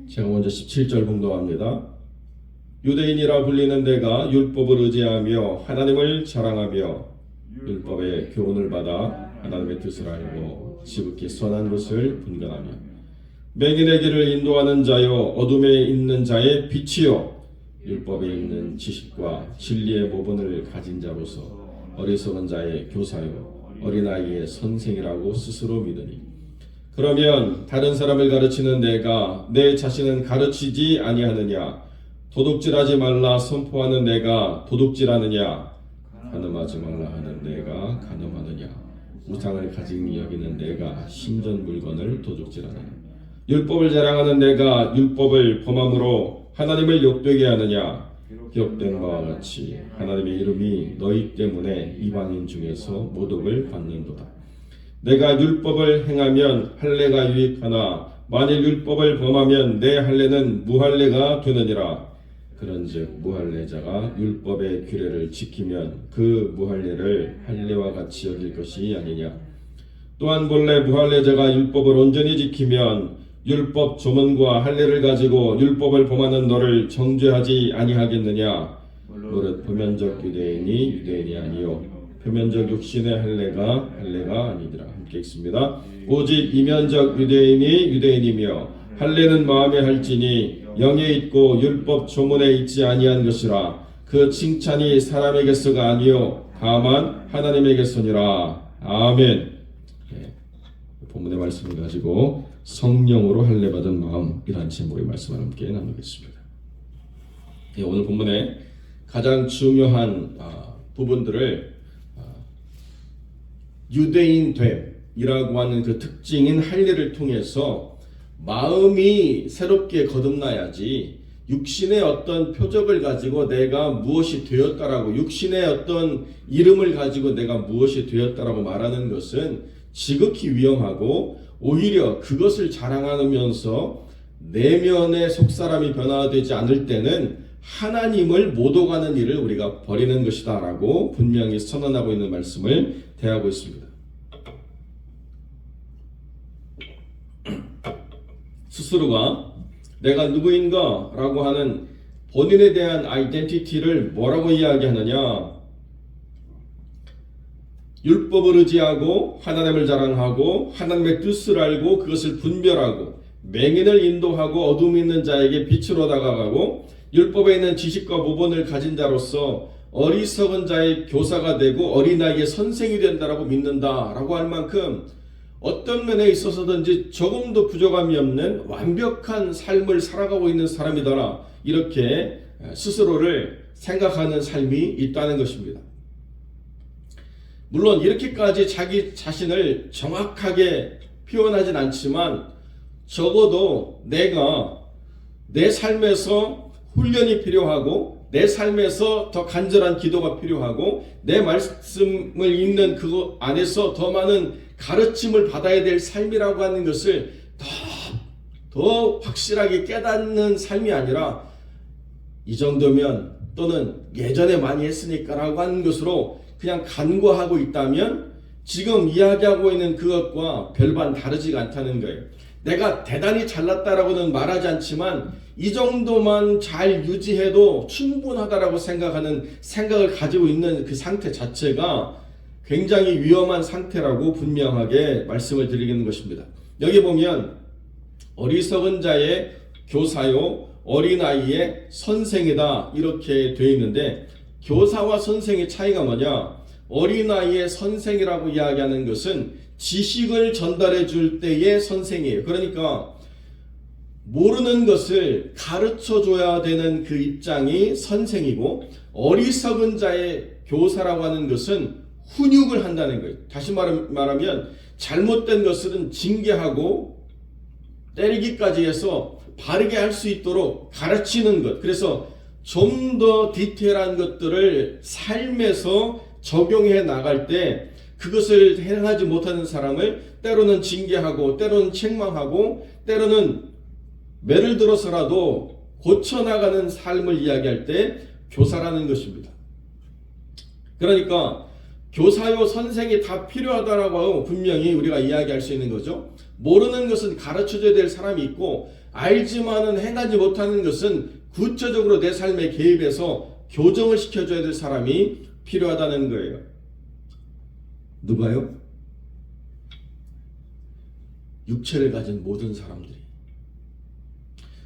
제가 먼저 17절 봉독합니다. 유대인이라 불리는 내가 율법을 의지하며 하나님을 자랑하며 율법의 교훈을 받아 하나님의 뜻을 알고 지극히 선한 것을 분간하며 맹인의 길을 인도하는 자여 어둠에 있는 자의 빛이요 율법에 있는 지식과 진리의 모본을 가진 자로서 어리석은 자의 교사요 어린아이의 선생이라고 스스로 믿으니 그러면 다른 사람을 가르치는 내가 내 자신은 가르치지 아니하느냐? 도둑질하지 말라 선포하는 내가 도둑질하느냐? 간음하지 말라 하는 내가 간음하느냐? 우상을 가진 여기는 내가 신전 물건을 도둑질하느냐? 율법을 자랑하는 내가 율법을 범함으로 하나님을 욕되게 하느냐? 기록된 바와 같이 하나님의 이름이 너희 때문에 이방인 중에서 모독을 받는도다. 내가 율법을 행하면 할례가 유익하나 만일 율법을 범하면 내 할례는 무할례가 되느니라. 그런즉 무할례자가 율법의 규례를 지키면 그 무할례를 할례와 같이 여길 것이 아니냐. 또한 본래 무할례자가 율법을 온전히 지키면 율법 조문과 할례를 가지고 율법을 범하는 너를 정죄하지 아니하겠느냐. 무릇 표면적 유대인이 유대인이 아니요 표면적 육신의 할례가 아니니라. 함께 읽습니다. 오직 이면적 유대인이 유대인이며 할례는 마음에 할지니 영에 있고 율법 조문에 있지 아니한 것이라. 그 칭찬이 사람에게서가 아니요 다만 하나님에게서니라. 아멘. 본문의 말씀을 가지고 성령으로 할례받은 마음이라는 제목의 말씀을 함께 나누겠습니다. 오늘 본문의 가장 중요한 부분들을 유대인됨이라고 하는 그 특징인 할례를 통해서 마음이 새롭게 거듭나야지 육신의 어떤 표적을 가지고 내가 무엇이 되었다라고 육신의 어떤 이름을 가지고 내가 무엇이 되었다라고 말하는 것은 지극히 위험하고 오히려 그것을 자랑하면서 내면의 속사람이 변화되지 않을 때는 하나님을 모독하는 일을 우리가 벌이는 것이다 라고 분명히 선언하고 있는 말씀을 대하고 있습니다. 스스로가 내가 누구인가 라고 하는 본인에 대한 아이덴티티를 뭐라고 이야기하느냐. 율법을 의지하고 하나님을 자랑하고 하나님의 뜻을 알고 그것을 분별하고 맹인을 인도하고 어둠이 있는 자에게 빛으로 다가가고 율법에 있는 지식과 모본을 가진 자로서 어리석은 자의 교사가 되고 어린아이의 선생이 된다라고 믿는다라고 할 만큼 어떤 면에 있어서든지 조금도 부족함이 없는 완벽한 삶을 살아가고 있는 사람이다. 이렇게 스스로를 생각하는 삶이 있다는 것입니다. 물론 이렇게까지 자기 자신을 정확하게 표현하진 않지만 적어도 내가 내 삶에서 훈련이 필요하고 내 삶에서 더 간절한 기도가 필요하고 내 말씀을 읽는 그것 안에서 더 많은 가르침을 받아야 될 삶이라고 하는 것을 더 확실하게 깨닫는 삶이 아니라 이 정도면 또는 예전에 많이 했으니까라고 하는 것으로 그냥 간과하고 있다면 지금 이야기하고 있는 그것과 별반 다르지가 않다는 거예요. 내가 대단히 잘났다라고는 말하지 않지만 이 정도만 잘 유지해도 충분하다라고 생각하는 생각을 가지고 있는 그 상태 자체가 굉장히 위험한 상태라고 분명하게 말씀을 드리는 것입니다. 여기 보면 어리석은 자의 교사요 어린아이의 선생이다 이렇게 되어 있는데 교사와 선생의 차이가 뭐냐? 어린아이의 선생이라고 이야기하는 것은 지식을 전달해 줄 때의 선생이에요. 그러니까 모르는 것을 가르쳐 줘야 되는 그 입장이 선생이고 어리석은 자의 교사라고 하는 것은 훈육을 한다는 거예요. 다시 말하면 잘못된 것은 징계하고 때리기까지 해서 바르게 할 수 있도록 가르치는 것. 그래서 좀 더 디테일한 것들을 삶에서 적용해 나갈 때 그것을 행하지 못하는 사람을 때로는 징계하고 때로는 책망하고 때로는 매를 들어서라도 고쳐나가는 삶을 이야기할 때 교사라는 것입니다. 그러니까 교사요 선생이 다 필요하다라고 분명히 우리가 이야기할 수 있는 거죠. 모르는 것은 가르쳐줘야 될 사람이 있고 알지만은 행하지 못하는 것은 구체적으로 내 삶에 개입해서 교정을 시켜줘야 될 사람이 필요하다는 거예요. 누가요? 육체를 가진 모든 사람들이.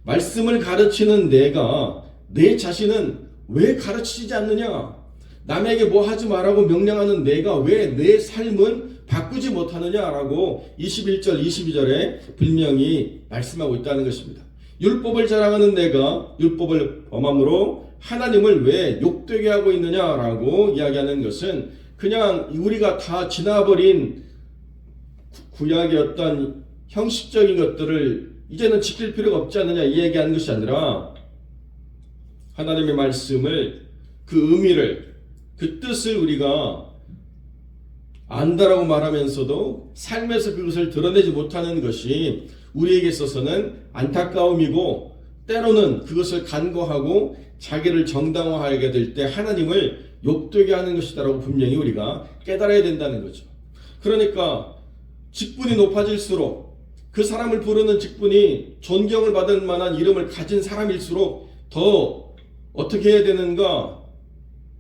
말씀을 가르치는 내가 내 자신은 왜 가르치지 않느냐? 남에게 뭐 하지 말라고 명령하는 내가 왜 내 삶은 바꾸지 못하느냐라고 21절 22절에 분명히 말씀하고 있다는 것입니다. 율법을 자랑하는 내가 율법을 범함으로 하나님을 왜 욕되게 하고 있느냐라고 이야기하는 것은 그냥 우리가 다 지나버린 구약의 어떤 형식적인 것들을 이제는 지킬 필요가 없지 않느냐 이 얘기하는 것이 아니라 하나님의 말씀을 그 의미를 그 뜻을 우리가 안다라고 말하면서도 삶에서 그것을 드러내지 못하는 것이 우리에게 있어서는 안타까움이고 때로는 그것을 간과하고 자기를 정당화하게 될 때 하나님을 욕되게 하는 것이다라고 분명히 우리가 깨달아야 된다는 거죠. 그러니까 직분이 높아질수록 그 사람을 부르는 직분이 존경을 받을 만한 이름을 가진 사람일수록 더 어떻게 해야 되는가?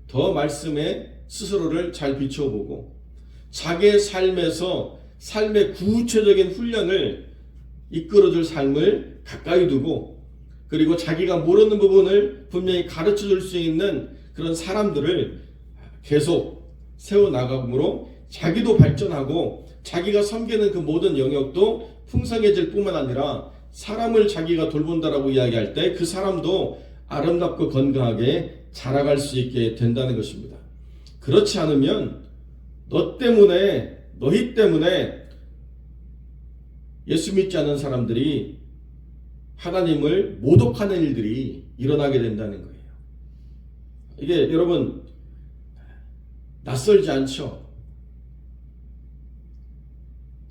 더 말씀에 스스로를 잘 비춰보고 자기의 삶에서 삶의 구체적인 훈련을 이끌어줄 삶을 가까이 두고 그리고 자기가 모르는 부분을 분명히 가르쳐줄 수 있는 그런 사람들을 계속 세워나감으로 자기도 발전하고 자기가 섬기는 그 모든 영역도 풍성해질 뿐만 아니라 사람을 자기가 돌본다라고 이야기할 때 그 사람도 아름답고 건강하게 자라갈 수 있게 된다는 것입니다. 그렇지 않으면 너희 때문에 예수 믿지 않은 사람들이 하나님을 모독하는 일들이 일어나게 된다는 거예요. 이게 여러분 낯설지 않죠?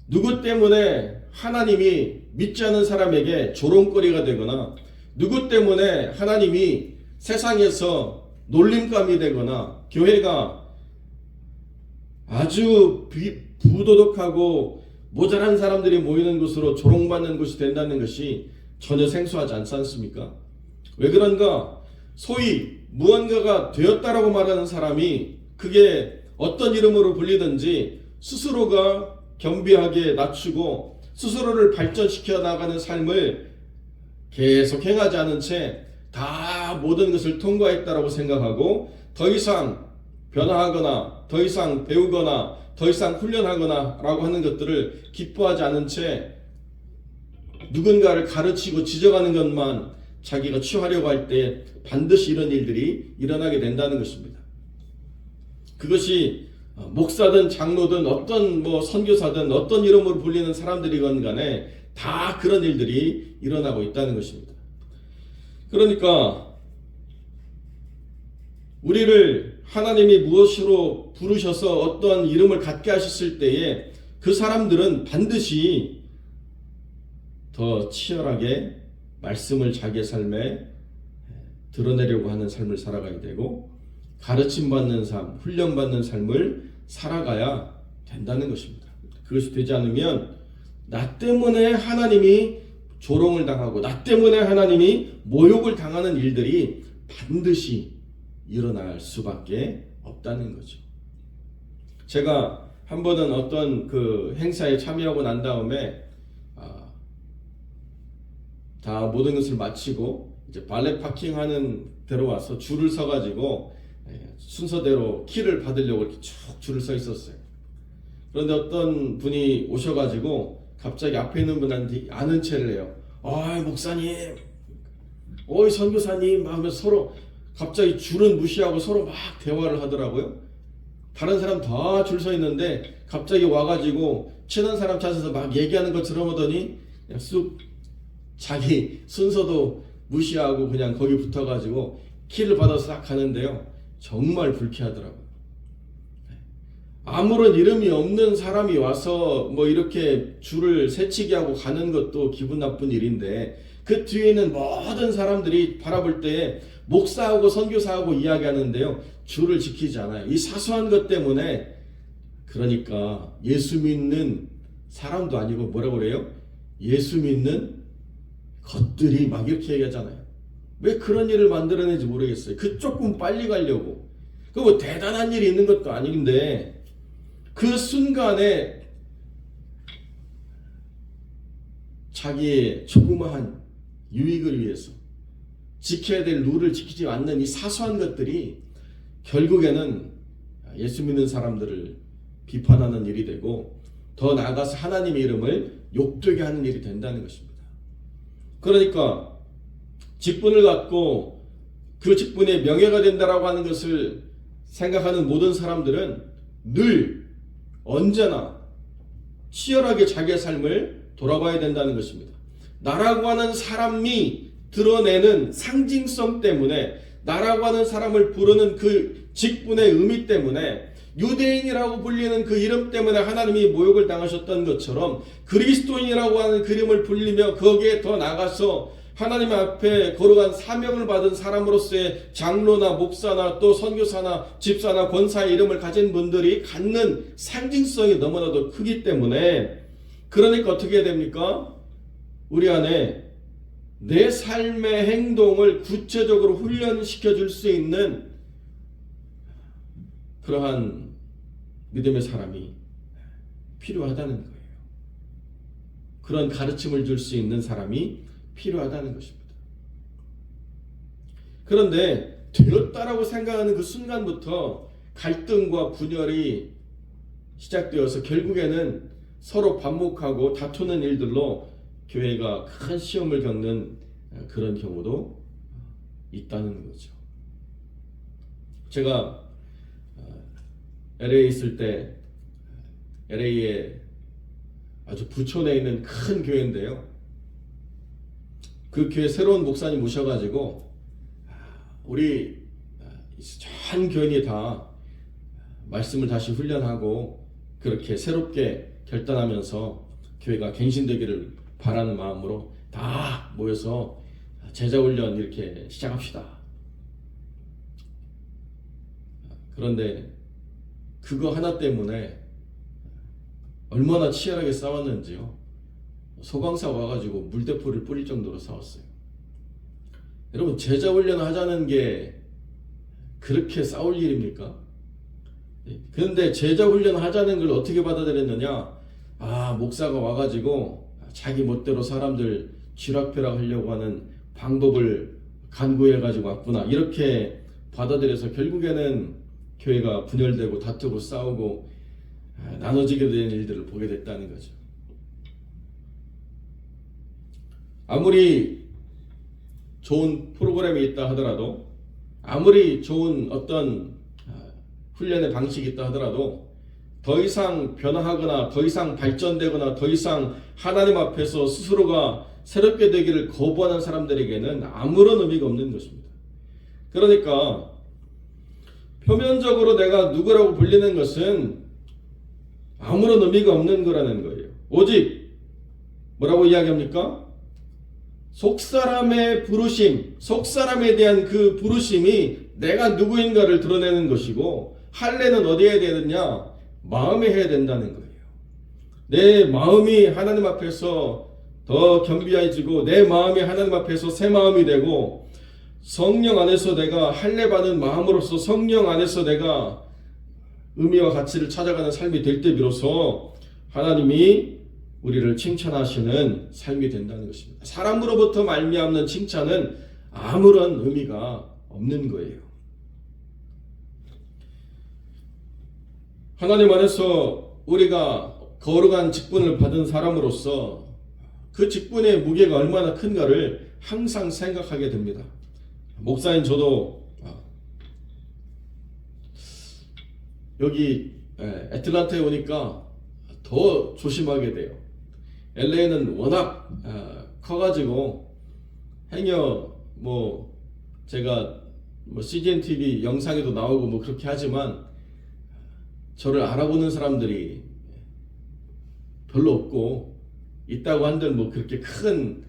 누구 때문에 하나님이 믿지 않은 사람에게 조롱거리가 되거나 누구 때문에 하나님이 세상에서 놀림감이 되거나 교회가 아주 부도덕하고 모자란 사람들이 모이는 곳으로 조롱받는 곳이 된다는 것이 전혀 생소하지 않지 않습니까? 왜 그런가? 소위 무언가가 되었다라고 말하는 사람이 그게 어떤 이름으로 불리든지 스스로가 겸비하게 낮추고 스스로를 발전시켜 나가는 삶을 계속 행하지 않은 채 다 모든 것을 통과했다라고 생각하고 더 이상 변화하거나 더 이상 배우거나 더 이상 훈련하거나 라고 하는 것들을 기뻐하지 않은 채 누군가를 가르치고 지적하는 것만 자기가 취하려고 할 때 반드시 이런 일들이 일어나게 된다는 것입니다. 그것이 목사든 장로든 어떤 선교사든 어떤 이름으로 불리는 사람들이건 간에 다 그런 일들이 일어나고 있다는 것입니다. 그러니까 우리를 하나님이 무엇으로 부르셔서 어떤 이름을 갖게 하셨을 때에 그 사람들은 반드시 더 치열하게 말씀을 자기의 삶에 드러내려고 하는 삶을 살아가야 되고 가르침받는 삶, 훈련받는 삶을 살아가야 된다는 것입니다. 그것이 되지 않으면 나 때문에 하나님이 조롱을 당하고 나 때문에 하나님이 모욕을 당하는 일들이 반드시 일어날 수밖에 없다는 거죠. 제가 한 번은 어떤 그 행사에 참여하고 난 다음에 다 모든 것을 마치고 이제 발렛 파킹하는 데로 와서 줄을 서가지고 순서대로 키를 받으려고 이렇게 쭉 줄을 서 있었어요. 그런데 어떤 분이 오셔가지고 갑자기 앞에 있는 분한테 아는 체를 해요. 목사님, 선교사님 하면서 서로 갑자기 줄은 무시하고 서로 막 대화를 하더라고요. 다른 사람 다 줄 서 있는데 갑자기 와가지고 친한 사람 찾아서 막 얘기하는 것처럼 하더니 그냥 쑥 자기 순서도 무시하고 그냥 거기 붙어가지고 키를 받아서 딱 가는데요. 정말 불쾌하더라고요. 아무런 이름이 없는 사람이 와서 이렇게 줄을 새치기 하고 가는 것도 기분 나쁜 일인데 그 뒤에 있는 모든 사람들이 바라볼 때 목사하고 선교사하고 이야기하는데요. 줄을 지키지 않아요. 이 사소한 것 때문에 그러니까 예수 믿는 사람도 아니고 뭐라고 그래요? 예수 믿는 것들이 막 이렇게 얘기하잖아요. 왜 그런 일을 만들어내는지 모르겠어요. 그 조금 빨리 가려고. 그 뭐 대단한 일이 있는 것도 아닌데 그 순간에 자기의 조그마한 유익을 위해서 지켜야 될 룰을 지키지 않는 이 사소한 것들이 결국에는 예수 믿는 사람들을 비판하는 일이 되고 더 나아가서 하나님의 이름을 욕되게 하는 일이 된다는 것입니다. 그러니까 직분을 갖고 그 직분의 명예가 된다라고 하는 것을 생각하는 모든 사람들은 늘 언제나 치열하게 자기의 삶을 돌아봐야 된다는 것입니다. 나라고 하는 사람이 드러내는 상징성 때문에, 나라고 하는 사람을 부르는 그 직분의 의미 때문에, 유대인이라고 불리는 그 이름 때문에 하나님이 모욕을 당하셨던 것처럼 그리스도인이라고 하는 그 이름을 불리며 거기에 더 나가서 하나님 앞에 거룩한 사명을 받은 사람으로서의 장로나 목사나 또 선교사나 집사나 권사의 이름을 가진 분들이 갖는 상징성이 너무나도 크기 때문에, 그러니까 어떻게 해야 됩니까? 우리 안에 내 삶의 행동을 구체적으로 훈련시켜 줄 수 있는 그러한 믿음의 사람이 필요하다는 거예요. 그런 가르침을 줄 수 있는 사람이 필요하다는 것입니다. 그런데 되었다라고 생각하는 그 순간부터 갈등과 분열이 시작되어서 결국에는 서로 반목하고 다투는 일들로 교회가 큰 시험을 겪는 그런 경우도 있다는 거죠. 제가 LA에 있을 때 LA에 아주 부촌에 있는 큰 교회인데요. 그 교회 새로운 목사님 모셔가지고 우리 전 교인이 다 말씀을 다시 훈련하고 그렇게 새롭게 결단하면서 교회가 갱신되기를 바라는 마음으로 다 모여서 제자훈련 이렇게 시작합시다. 그런데 그거 하나 때문에 얼마나 치열하게 싸웠는지요. 소방사 와가지고 물대포를 뿌릴 정도로 싸웠어요. 여러분, 제자훈련 하자는 게 그렇게 싸울 일입니까? 그런데 제자훈련 하자는 걸 어떻게 받아들였느냐? 목사가 와가지고 자기 멋대로 사람들 쥐락펴락 하려고 하는 방법을 간구해가지고 왔구나, 이렇게 받아들여서 결국에는 교회가 분열되고 다투고 싸우고 나눠지게 된 일들을 보게 됐다는 거죠. 아무리 좋은 프로그램이 있다 하더라도, 아무리 좋은 어떤 훈련의 방식이 있다 하더라도 더 이상 변화하거나 더 이상 발전되거나 더 이상 하나님 앞에서 스스로가 새롭게 되기를 거부하는 사람들에게는 아무런 의미가 없는 것입니다. 그러니까 표면적으로 내가 누구라고 불리는 것은 아무런 의미가 없는 거라는 거예요. 오직 뭐라고 이야기합니까? 속사람의 부르심, 속사람에 대한 그 부르심이 내가 누구인가를 드러내는 것이고, 할례는 어디에 해야 되느냐? 마음에 해야 된다는 거예요. 내 마음이 하나님 앞에서 더 겸비해지고 내 마음이 하나님 앞에서 새 마음이 되고 성령 안에서 내가 할례 받은 마음으로서 성령 안에서 내가 의미와 가치를 찾아가는 삶이 될 때 비로소 하나님이 우리를 칭찬하시는 삶이 된다는 것입니다. 사람으로부터 말미암는 칭찬은 아무런 의미가 없는 거예요. 하나님 안에서 우리가 거룩한 직분을 받은 사람으로서 그 직분의 무게가 얼마나 큰가를 항상 생각하게 됩니다. 목사인 저도 여기 애틀란타에 오니까 더 조심하게 돼요. LA는 워낙 커가지고 행여 제가 CGN TV 영상에도 나오고 그렇게 하지만 저를 알아보는 사람들이 별로 없고, 있다고 한들 그렇게 큰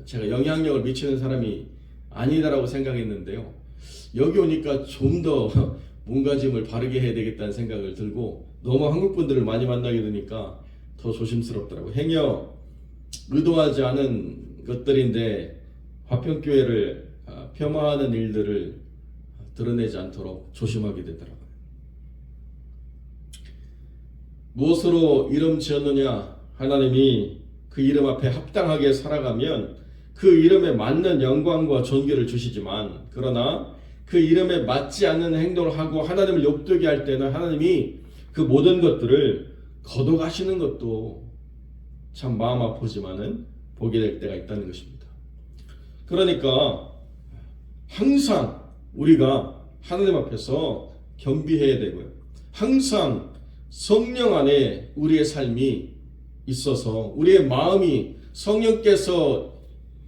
제가 영향력을 미치는 사람이 아니다라고 생각했는데요. 여기 오니까 좀 더 몸가짐을 바르게 해야 되겠다는 생각을 들고, 너무 한국 분들을 많이 만나게 되니까 더 조심스럽더라고요. 행여 의도하지 않은 것들인데 화평교회를 폄하하는 일들을 드러내지 않도록 조심하게 되더라고요. 무엇으로 이름 지었느냐? 하나님이 그 이름 앞에 합당하게 살아가면 그 이름에 맞는 영광과 존귀를 주시지만, 그러나 그 이름에 맞지 않는 행동을 하고 하나님을 욕되게 할 때는 하나님이 그 모든 것들을 거둬가시는 것도 참 마음 아프지만은 보게 될 때가 있다는 것입니다. 그러니까 항상 우리가 하나님 앞에서 겸비해야 되고요. 항상 성령 안에 우리의 삶이 있어서 우리의 마음이 성령께서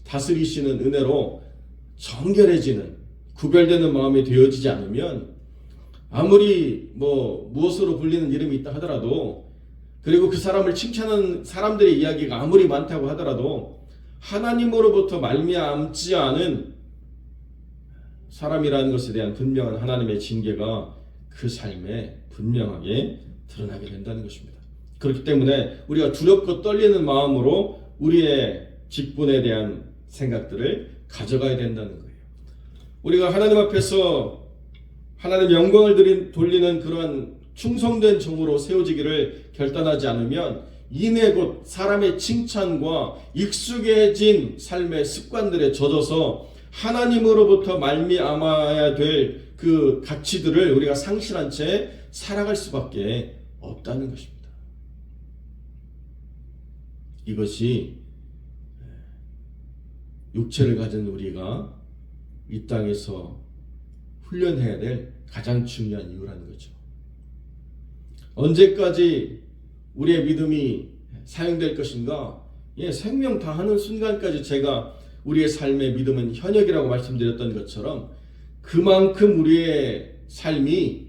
다스리시는 은혜로 정결해지는, 구별되는 마음이 되어지지 않으면 아무리 무엇으로 불리는 이름이 있다 하더라도, 그리고 그 사람을 칭찬하는 사람들의 이야기가 아무리 많다고 하더라도 하나님으로부터 말미암지 않은 사람이라는 것에 대한 분명한 하나님의 징계가 그 삶에 분명하게 드러나게 된다는 것입니다. 그렇기 때문에 우리가 두렵고 떨리는 마음으로 우리의 직분에 대한 생각들을 가져가야 된다는 거예요. 우리가 하나님 앞에서 하나님 영광을 돌리는 그러한 충성된 종으로 세워지기를 결단하지 않으면 이내 곧 사람의 칭찬과 익숙해진 삶의 습관들에 젖어서 하나님으로부터 말미암아야 될 그 가치들을 우리가 상실한 채 살아갈 수밖에 없다는 것입니다. 이것이 육체를 가진 우리가 이 땅에서 훈련해야 될 가장 중요한 이유라는 거죠. 언제까지 우리의 믿음이 사용될 것인가? 생명 다하는 순간까지 제가 우리의 삶의 믿음은 현역이라고 말씀드렸던 것처럼 그만큼 우리의 삶이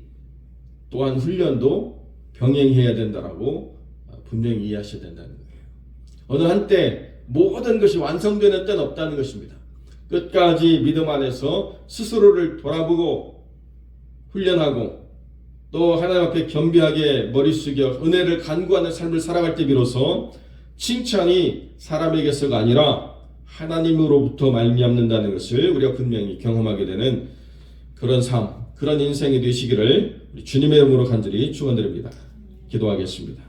또한 훈련도 병행해야 된다라고 분명히 이해하셔야 된다는 거예요. 어느 한때 모든 것이 완성되는 때는 없다는 것입니다. 끝까지 믿음 안에서 스스로를 돌아보고 훈련하고 또 하나님 앞에 겸비하게 머리 숙여 은혜를 간구하는 삶을 살아갈 때 비로소 칭찬이 사람에게서가 아니라 하나님으로부터 말미암는다는 것을 우리가 분명히 경험하게 되는 그런 삶, 그런 인생이 되시기를 주님의 이름으로 간절히 축원드립니다. 기도하겠습니다.